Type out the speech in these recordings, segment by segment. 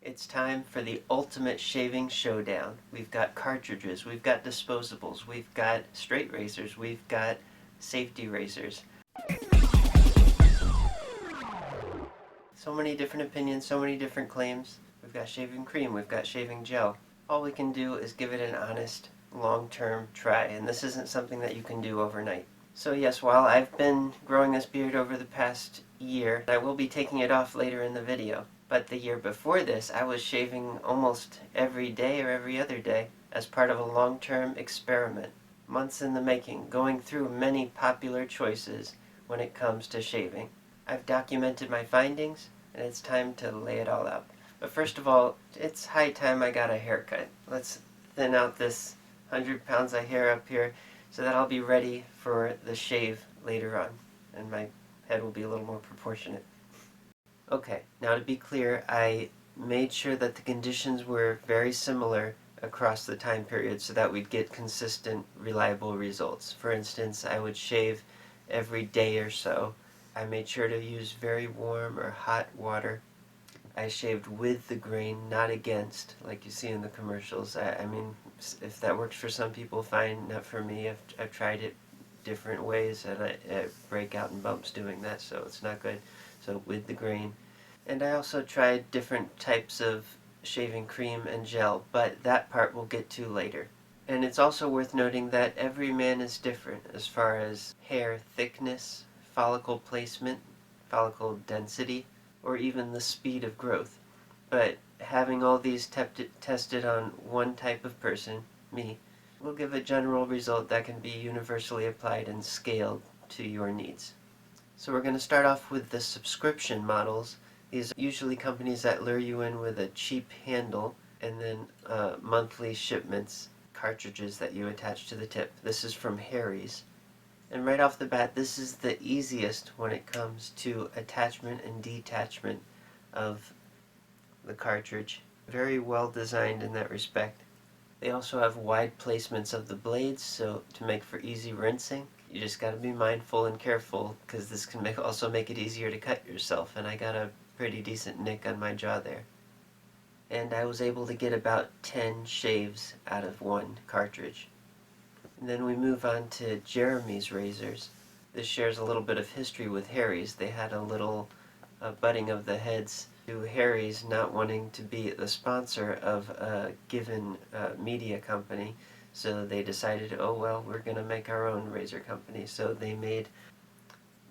It's time for the ultimate shaving showdown. We've got cartridges, we've got disposables, we've got straight razors, we've got safety razors. So many different opinions, so many different claims. We've got shaving cream, we've got shaving gel. All we can do is give it an honest, long-term try, and this isn't something that you can do overnight. So yes, while I've been growing this beard over the past year, I will be taking it off later in the video. But the year before this, I was shaving almost every day or every other day as part of a long-term experiment. Months in the making, going through many popular choices when it comes to shaving. I've documented my findings, and it's time to lay it all out. But first of all, it's high time I got a haircut. Let's thin out this 100 pounds of hair up here so that I'll be ready for the shave later on, and my head will be a little more proportionate. Okay, now to be clear, I made sure that the conditions were very similar across the time period so that we'd get consistent, reliable results. For instance, I would shave every day or so. I made sure to use very warm or hot water. I shaved with the grain, not against, like you see in the commercials. I mean, if that works for some people, fine. Not for me. I've tried it different ways, and I break out in bumps doing that, so it's not good. So with the grain. And I also tried different types of shaving cream and gel, but that part we'll get to later. And it's also worth noting that every man is different as far as hair thickness, follicle placement, follicle density, or even the speed of growth. But having all these tested on one type of person, me, will give a general result that can be universally applied and scaled to your needs. So we're going to start off with the subscription models. These are usually companies that lure you in with a cheap handle and then monthly shipments, cartridges that you attach to the tip. This is from Harry's. And right off the bat, this is the easiest when it comes to attachment and detachment of the cartridge. Very well designed in that respect. They also have wide placements of the blades, so to make for easy rinsing. You just got to be mindful and careful, because this can also make it easier to cut yourself, and I got a pretty decent nick on my jaw there. And I was able to get about 10 shaves out of one cartridge. And then we move on to Jeremy's razors. This shares a little bit of history with Harry's. They had a little butting of the heads to Harry's not wanting to be the sponsor of a given media company. So they decided, oh well, we're going to make our own razor company. So they made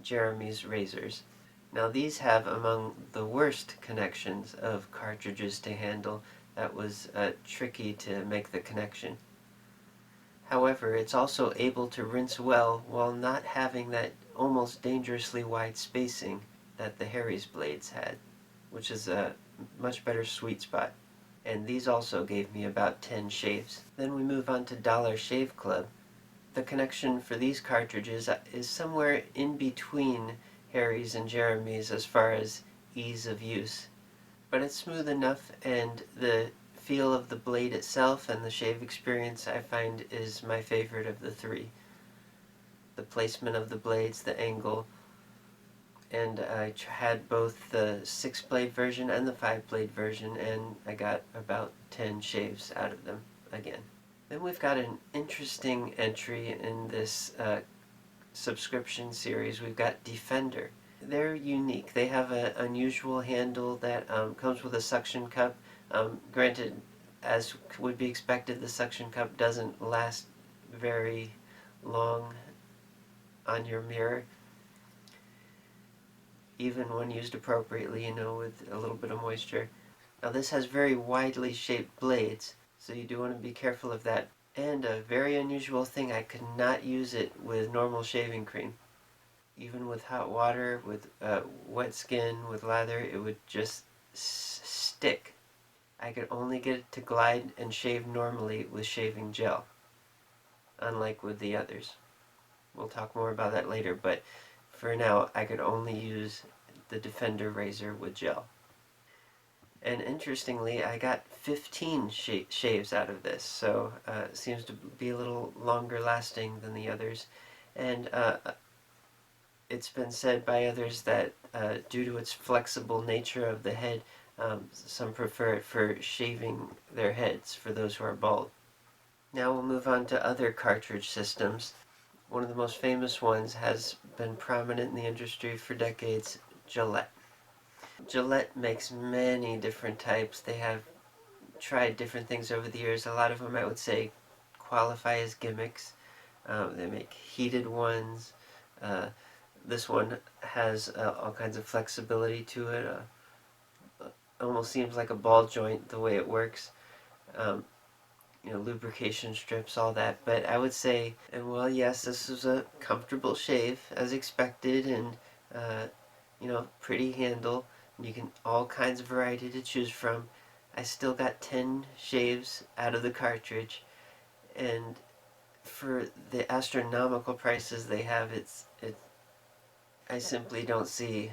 Jeremy's razors. Now these have among the worst connections of cartridges to handle. That was tricky to make the connection. However, it's also able to rinse well while not having that almost dangerously wide spacing that the Harry's blades had, which is a much better sweet spot. And these also gave me about 10 shaves. Then we move on to Dollar Shave Club. The connection for these cartridges is somewhere in between Harry's and Jeremy's as far as ease of use. But it's smooth enough, and the feel of the blade itself and the shave experience I find is my favorite of the three. The placement of the blades, the angle, and I had both the 6-blade version and the 5-blade version, and I got about 10 shaves out of them again. Then we've got an interesting entry in this subscription series. We've got Defender. They're unique. They have an unusual handle that comes with a suction cup. Granted, as would be expected, the suction cup doesn't last very long on your mirror, even when used appropriately, with a little bit of moisture. Now this has very widely shaped blades, so you do want to be careful of that. And a very unusual thing, I could not use it with normal shaving cream. Even with hot water, with wet skin, with lather, it would just stick. I could only get it to glide and shave normally with shaving gel, unlike with the others. We'll talk more about that later, but for now I could only use the Defender razor with gel. And interestingly, I got 15 shaves out of this, so it seems to be a little longer lasting than the others. And it's been said by others that due to its flexible nature of the head, Some prefer it for shaving their heads for those who are bald. Now we'll move on to other cartridge systems. One of the most famous ones has been prominent in the industry for decades, Gillette. Gillette makes many different types. They have tried different things over the years. A lot of them, I would say, qualify as gimmicks. They make heated ones. This one has all kinds of flexibility to it. Almost seems like a ball joint the way it works. Um, lubrication strips, all that. But I would say, and well, yes, this is a comfortable shave as expected, and uh, pretty handle. You can all kinds of variety to choose from. I still got 10 shaves out of the cartridge, and for the astronomical prices they have, I simply don't see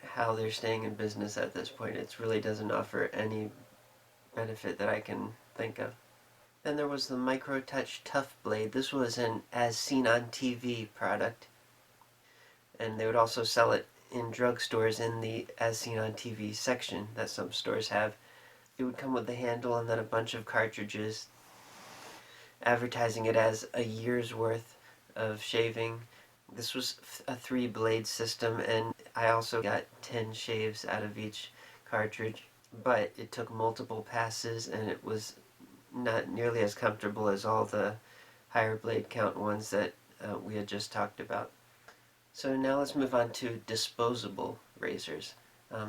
how they're staying in business at this point. It really doesn't offer any benefit that I can think of. Then there was the Micro Touch Tough Blade. This was an As Seen on TV product, and they would also sell it in drugstores in the As Seen on TV section that some stores have. It would come with the handle and then a bunch of cartridges, advertising it as a year's worth of shaving. This was a 3-blade system, and I also got 10 shaves out of each cartridge, but it took multiple passes, and it was not nearly as comfortable as all the higher blade count ones that we had just talked about. So now let's move on to disposable razors.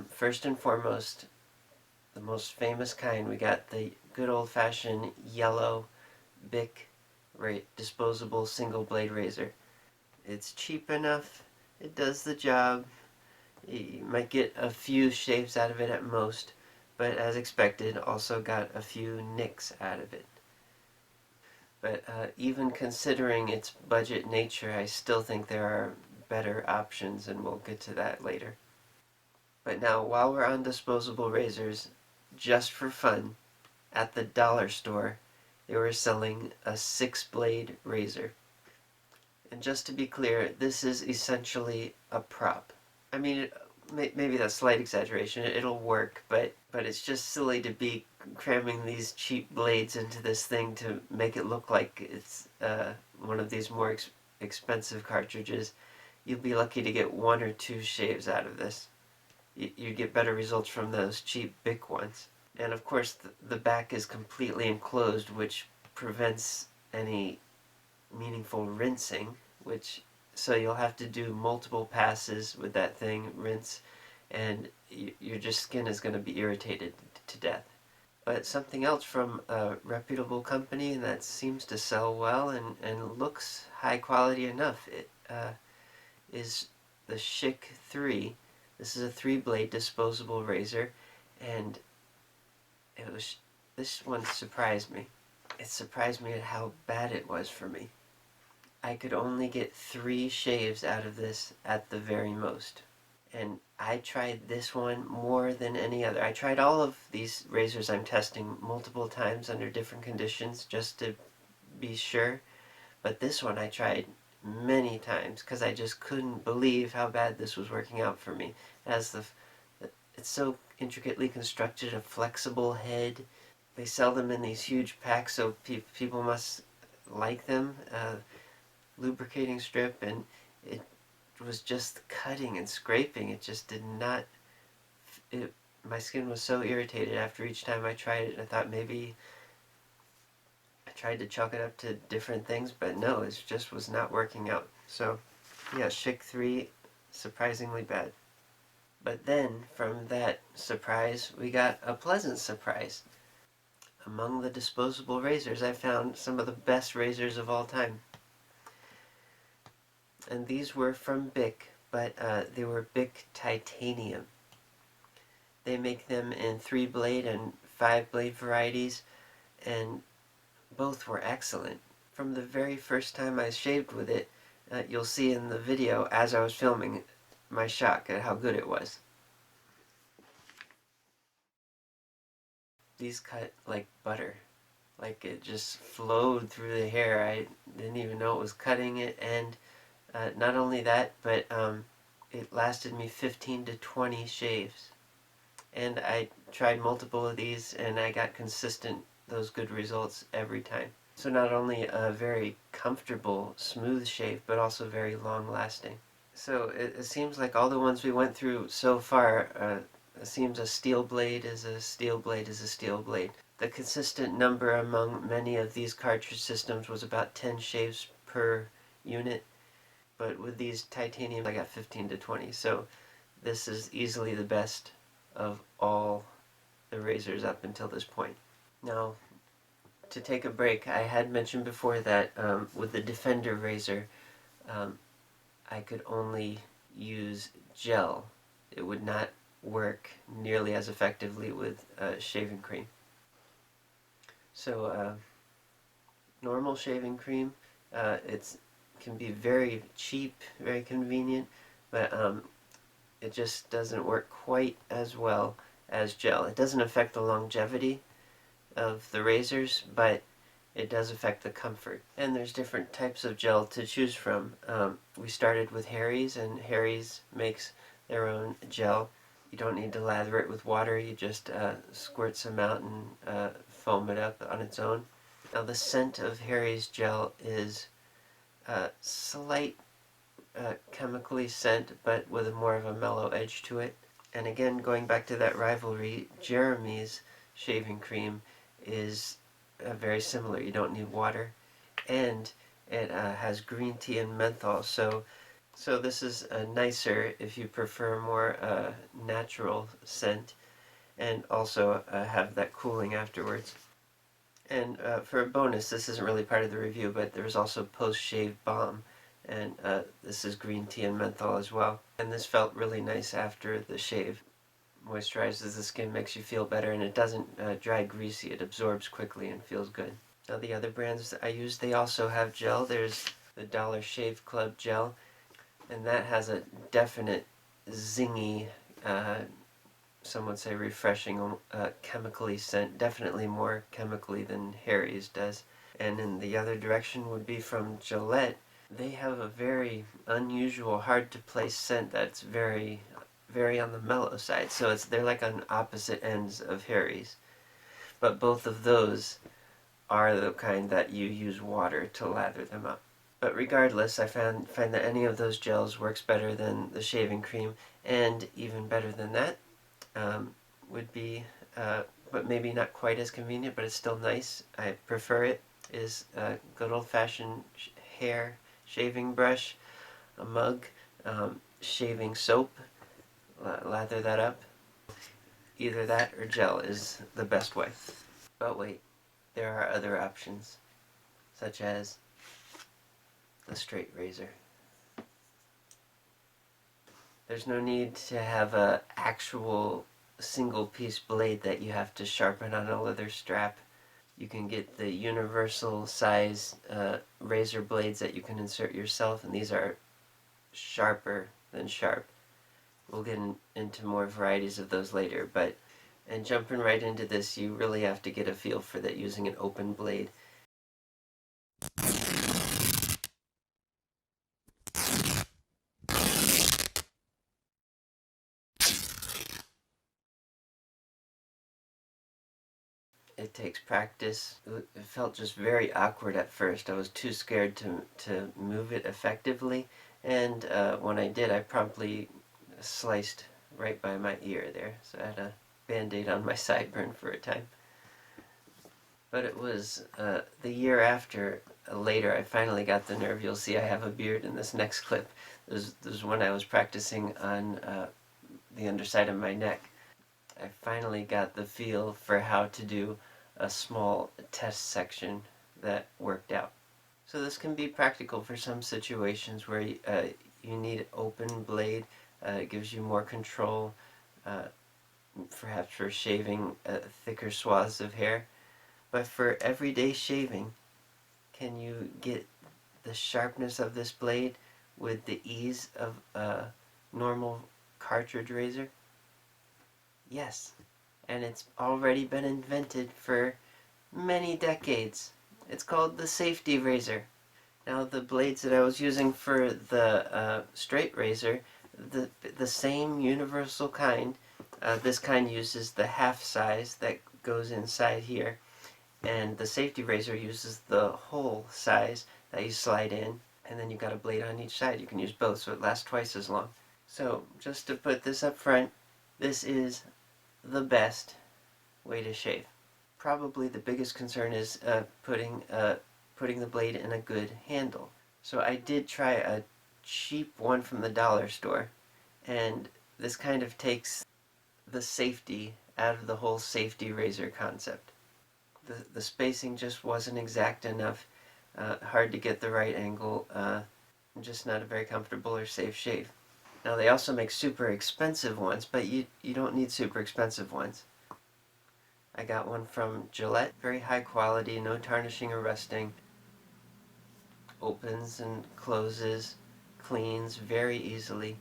First and foremost, the most famous kind, we got the good old-fashioned yellow BIC disposable single blade razor. It's cheap enough, it does the job. You might get a few shaves out of it at most, but as expected, also got a few nicks out of it. But even considering its budget nature, I still think there are better options, and we'll get to that later. But now, while we're on disposable razors, just for fun, at the dollar store, they were selling a 6-blade razor. And just to be clear, this is essentially a prop. I mean, maybe that's slight exaggeration. It'll work, but it's just silly to be cramming these cheap blades into this thing to make it look like it's one of these more expensive cartridges. You'll be lucky to get 1 or 2 shaves out of this. You get better results from those cheap BIC ones. And of course, the back is completely enclosed, which prevents any meaningful rinsing, so you'll have to do multiple passes with that thing, rinse, and your skin is going to be irritated to death. But something else from a reputable company that seems to sell well and looks high quality enough is the Schick 3. This is a 3-blade disposable razor, and this one surprised me. It surprised me at how bad it was for me. I could only get 3 shaves out of this at the very most. And I tried this one more than any other. I tried all of these razors I'm testing multiple times under different conditions just to be sure. But this one I tried many times because I just couldn't believe how bad this was working out for me. It's so intricately constructed, a flexible head. They sell them in these huge packs, so people must like them. Lubricating strip, and it was just cutting and scraping. It just did not. My skin was so irritated after each time I tried it. I thought maybe I tried to chalk it up to different things, but no, it just was not working out. So, yeah, Schick 3, surprisingly bad. But then, from that surprise, we got a pleasant surprise. Among the disposable razors, I found some of the best razors of all time. And these were from BIC, but they were BIC Titanium. They make them in 3-blade and 5-blade varieties, and both were excellent. From the very first time I shaved with it, you'll see in the video as I was filming my shock at how good it was. These cut like butter. Like it just flowed through the hair. I didn't even know it was cutting it, and not only that, but it lasted me 15 to 20 shaves. And I tried multiple of these and I got those good results every time. So not only a very comfortable, smooth shave, but also very long lasting. So it seems like all the ones we went through so far, it seems a steel blade is a steel blade is a steel blade. The consistent number among many of these cartridge systems was about 10 shaves per unit, but with these titanium I got 15 to 20. So this is easily the best of all the razors up until this point. Now, to take a break, I had mentioned before that with the Defender razor, I could only use gel. It would not work nearly as effectively with shaving cream. So normal shaving cream, it can be very cheap, very convenient, but it just doesn't work quite as well as gel. It doesn't affect the longevity of the razors, but it does affect the comfort. And there's different types of gel to choose from. We started with Harry's, and Harry's makes their own gel. You don't need to lather it with water, you just squirt some out and foam it up on its own. Now the scent of Harry's gel is slight chemically scent, but with a more of a mellow edge to it. And again, going back to that rivalry, Jeremy's shaving cream is very similar. You don't need water, and it has green tea and menthol. So this is nicer if you prefer more natural scent, and also have that cooling afterwards. And for a bonus, this isn't really part of the review, but there's also post-shave balm, and this is green tea and menthol as well. And this felt really nice after the shave. Moisturizes the skin, makes you feel better, and it doesn't dry greasy. It absorbs quickly and feels good. Now the other brands I use, they also have gel. There's the Dollar Shave Club gel, and that has a definite zingy, some would say refreshing, chemically scent, definitely more chemically than Harry's does. And in the other direction would be from Gillette. They have a very unusual, hard to place scent that's very on the mellow side. So they're like on opposite ends of Harry's. But both of those are the kind that you use water to lather them up. But regardless, I find that any of those gels works better than the shaving cream, and even better than that would be, but maybe not quite as convenient, but it's still nice. I prefer it, is a good old-fashioned hair shaving brush, a mug, shaving soap, lather that up. Either that or gel is the best way. But wait, there are other options, such as the straight razor. There's no need to have a actual single piece blade that you have to sharpen on a leather strap. You can get the universal size razor blades that you can insert yourself, and these are sharper than sharp. We'll get into more varieties of those later, and jumping right into this, you really have to get a feel for that using an open blade. It takes practice. It felt just very awkward at first. I was too scared to move it effectively, and when I did, I promptly sliced right by my ear there, so I had a band-aid on my sideburn for a time. But it was the year after, later, I finally got the nerve. You'll see I have a beard in this next clip. This was when I was practicing on the underside of my neck. I finally got the feel for how to do a small test section that worked out. So this can be practical for some situations where you need open blade. It gives you more control, perhaps for shaving thicker swaths of hair. But for everyday shaving, can you get the sharpness of this blade with the ease of a normal cartridge razor? Yes, and it's already been invented for many decades. It's called the safety razor. Now the blades that I was using for the straight razor, the same universal kind, This kind uses the half size that goes inside here, and the safety razor uses the whole size that you slide in, and then you've got a blade on each side. You can use both, so it lasts twice as long. So just to put this up front, this is the best way to shave. Probably the biggest concern is putting the blade in a good handle. So I did try a cheap one from the dollar store, and this kind of takes the safety out of the whole safety razor concept. The spacing just wasn't exact enough, hard to get the right angle, just not a very comfortable or safe shave. Now they also make super expensive ones, but you don't need super expensive ones. I got one from Gillette, very high quality, no tarnishing or rusting. Opens and closes, cleans very easily.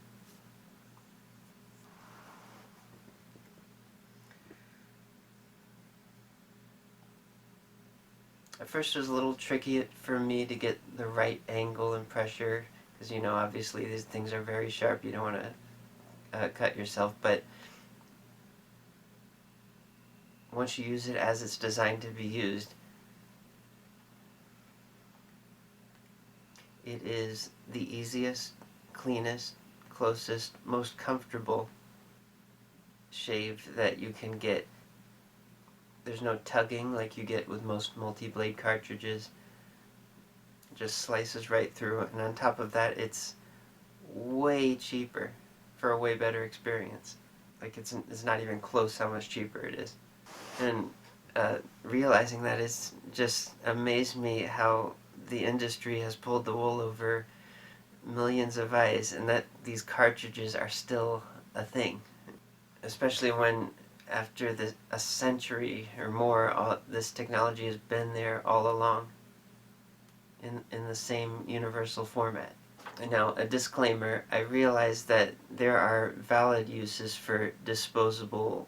At first it was a little tricky for me to get the right angle and pressure, because obviously these things are very sharp, you don't want to cut yourself, but once you use it as it's designed to be used, it is the easiest, cleanest, closest, most comfortable shave that you can get. There's no tugging like you get with most multi-blade cartridges. It just slices right through, and on top of that, it's way cheaper for a way better experience. Like it's not even close how much cheaper it is. And realizing that, it's just amazed me how the industry has pulled the wool over millions of eyes, and that these cartridges are still a thing. Especially when, after a century or more, this technology has been there all along in the same universal format. And now, a disclaimer, I realize that there are valid uses for disposable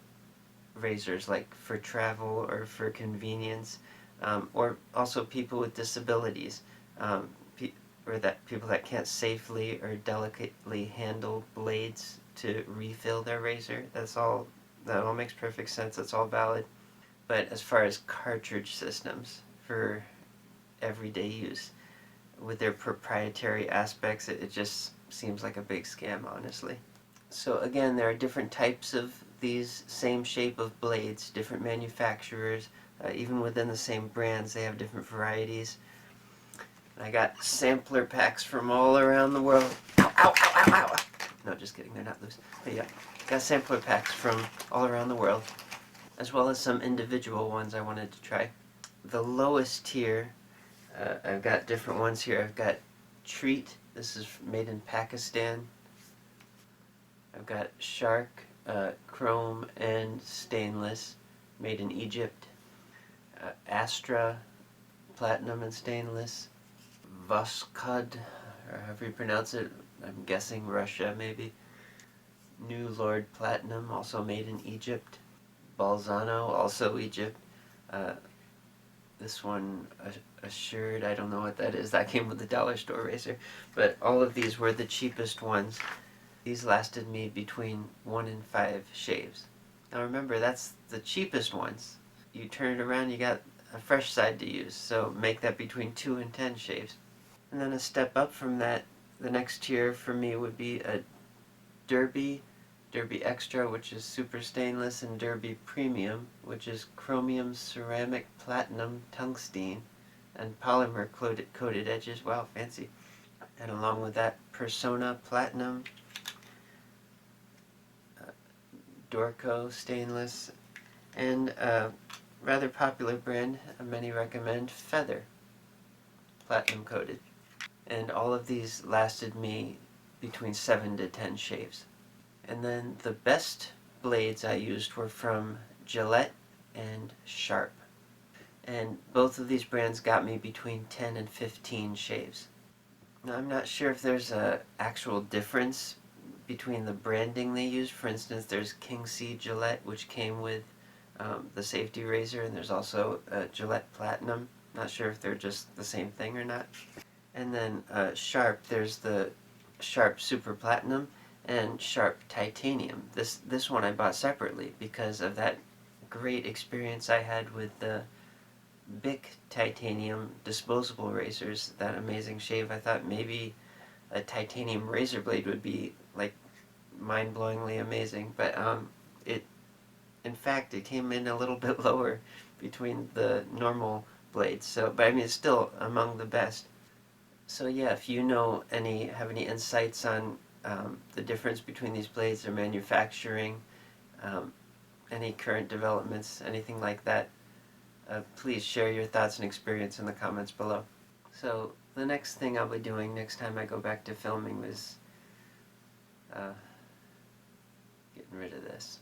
razors, like for travel or for convenience, or also people with disabilities, or people that can't safely or delicately handle blades to refill their razor. That all makes perfect sense. That's all valid. But as far as cartridge systems for everyday use, with their proprietary aspects, it just seems like a big scam, honestly. So again, there are different types of these same shape of blades, different manufacturers, even within the same brands, they have different varieties. And I got sampler packs from all around the world. Ow, ow, ow, ow, ow. No, just kidding, they're not loose. But yeah, got sampler packs from all around the world, as well as some individual ones I wanted to try. The lowest tier, I've got different ones here. I've got Treat, this is made in Pakistan. I've got Shark, chrome and stainless, made in Egypt. Astra, platinum and stainless. Voskhod, or however you pronounce it, I'm guessing Russia maybe. New Lord Platinum, also made in Egypt. Balzano, also Egypt. This one, Assured, I don't know what that is. That came with the dollar store razor. But all of these were the cheapest ones. These lasted me between 1 and 5 shaves. Now remember, that's the cheapest ones. You turn it around, you got a fresh side to use, so make that between 2 and 10 shaves. And then a step up from that, the next tier for me would be a Derby Extra, which is super stainless, and Derby Premium, which is chromium, ceramic, platinum, tungsten, and polymer coated edges. Wow, fancy. And along with that, Persona Platinum, Dorco stainless, and a rather popular brand many recommend, Feather, platinum coated. And all of these lasted me between 7 to 10 shaves. And then the best blades I used were from Gillette and Sharp. And both of these brands got me between 10 and 15 shaves. Now I'm not sure if there's an actual difference between the branding they use. For instance, there's King C Gillette, which came with the safety razor, and there's also Gillette Platinum. Not sure if they're just the same thing or not. And then Sharp, there's the Sharp Super Platinum, and sharp titanium. This one I bought separately because of that great experience I had with the BIC titanium disposable razors, that amazing shave. I thought maybe a titanium razor blade would be like mind-blowingly amazing, but it in fact it came in a little bit lower between the normal blades. So, but I mean, it's still among the best. So yeah, if you know have any insights on the difference between these blades, their manufacturing, um, any current developments, anything like that, please share your thoughts and experience in the comments below. So the next thing I'll be doing next time I go back to filming is getting rid of this.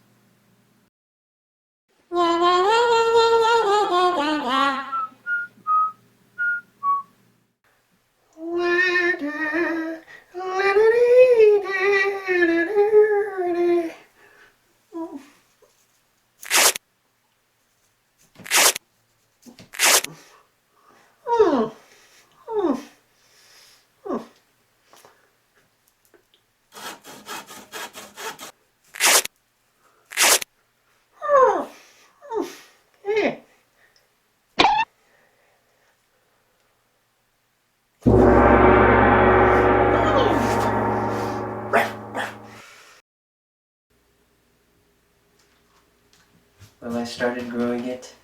Well, I started growing it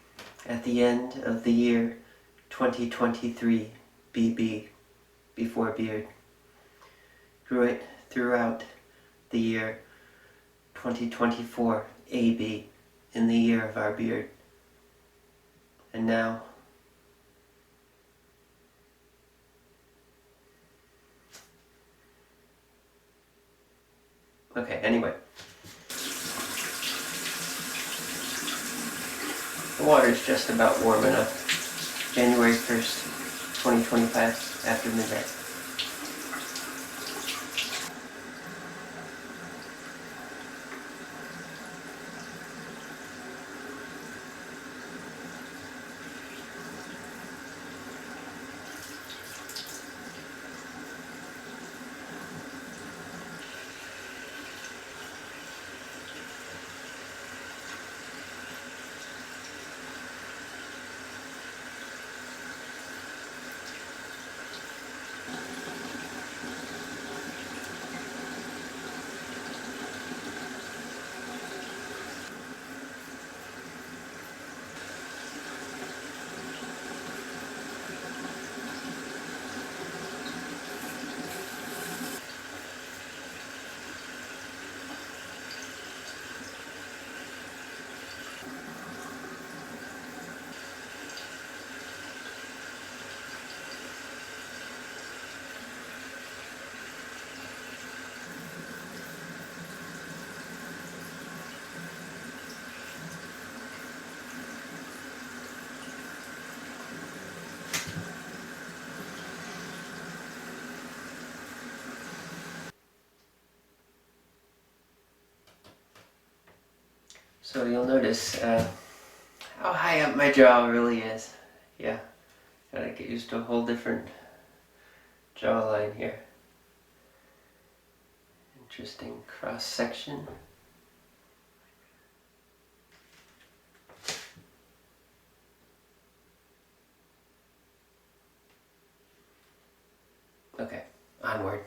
at the end of the year 2023 BB, before beard. Grew it throughout the year 2024 AB, in the year of our beard. And now okay, anyway. The water's just about warm enough. January 1st, 2025, after midnight. So you'll notice how high up my jaw really is. Yeah, gotta get used to a whole different jawline here. Interesting cross section. Okay, onward.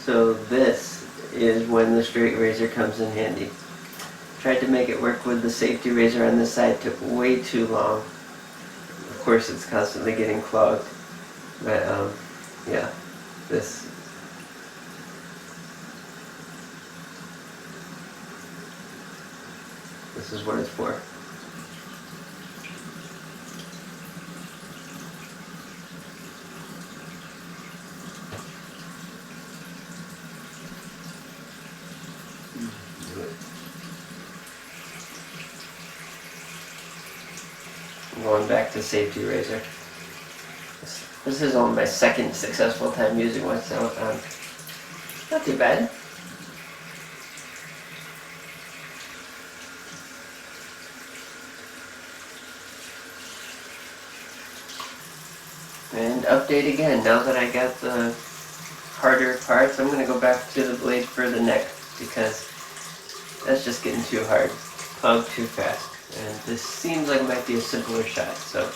So this is when the straight razor comes in handy. Tried to make it work with the safety razor on this side, took way too long. Of course it's constantly getting clogged, but yeah, this is what it's for. Going back to safety razor. This is only my second successful time using one, so not too bad. And update again, now that I got the harder parts. I'm going to go back to the blade for the neck because that's just getting too hard. Plowed too fast. And this seems like it might be a simpler shot, so.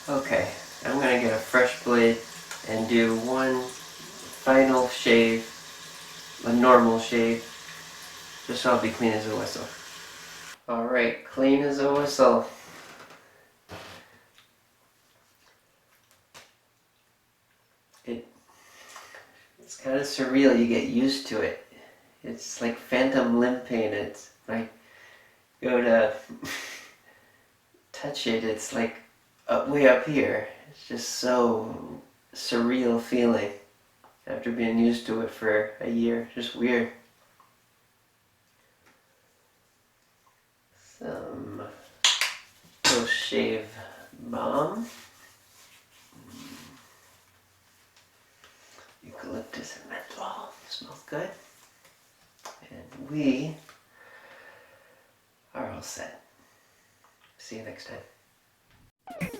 Okay, I'm going to get a fresh blade and do one final shave, a normal shave, just so I'll be clean as a whistle. Alright, clean as a whistle. It's kind of surreal, you get used to it. It's like phantom limb pain. It's like, go to touch it, it's like way up here. It's just so surreal feeling after being used to it for a year. Just weird. Some post-shave balm. Eucalyptus and menthol. Smells good. And we are all set. See you next time.